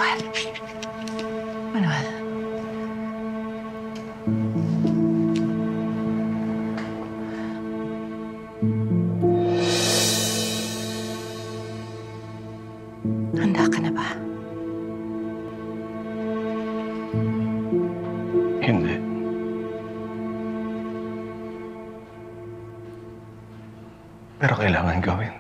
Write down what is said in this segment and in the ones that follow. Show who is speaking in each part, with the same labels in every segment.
Speaker 1: Manuel. Manuel. Handa ka na ba?
Speaker 2: Hindi. Pero kailangan gawin.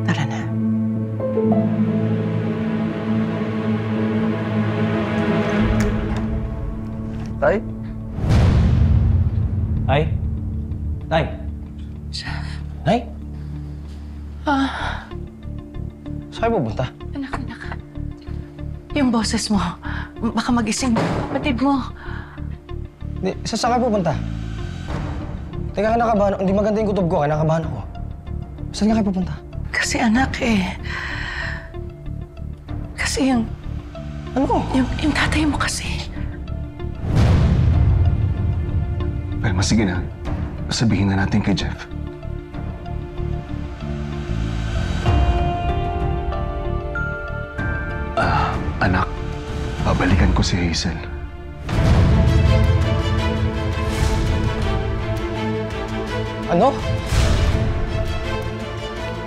Speaker 1: Tara na.
Speaker 3: Tay? Tay? Tay? Tay? Saan kayo pupunta?
Speaker 1: Anak. Yung boses mo, baka magising kapatid mo.
Speaker 3: Saan kayo pupunta? Teka, kinakabahan. Hindi maganda yung kutob ko. Kinakabahan ako. Saan nga kayo pupunta?
Speaker 1: Kasi anak Kasi yung
Speaker 3: Ano?
Speaker 1: yung tatay mo kasi.
Speaker 2: Pero sige na. Sabihin na natin kay Jeff. Anak, babalikan ko si Hazel.
Speaker 3: Ano?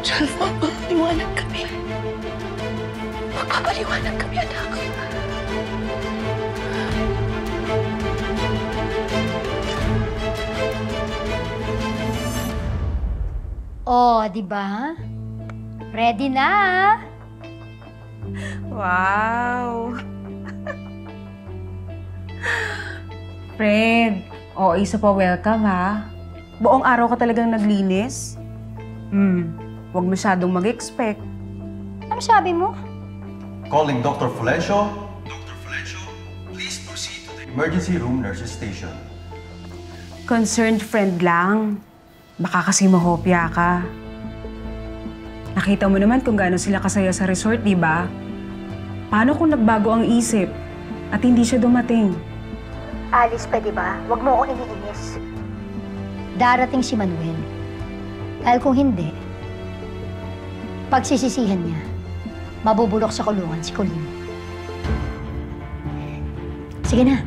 Speaker 1: Jeff, magpapaliwanag kami. Magpapaliwanag kami, anak.
Speaker 4: Oh, di ba? Ready na!
Speaker 5: Wow! Fred, isa pa welcome ha. Buong araw ka talagang naglinis. Huwag masyadong mag-expect.
Speaker 4: Ano sabi mo?
Speaker 6: Calling Dr. Fulencio. Dr. Fulencio, please proceed to the emergency room nurses station.
Speaker 5: Concerned friend lang. Baka kasi mahopya ka. Nakita mo naman kung gaano sila kasaya sa resort, di ba? Paano kung nagbago ang isip at hindi siya dumating?
Speaker 4: Alice, pwede ba? Huwag mo akong iniinis. Darating si Manuel. Dahil kung hindi, pagsisisihan niya, mabubulok sa kulungan si Colleen. Sige na.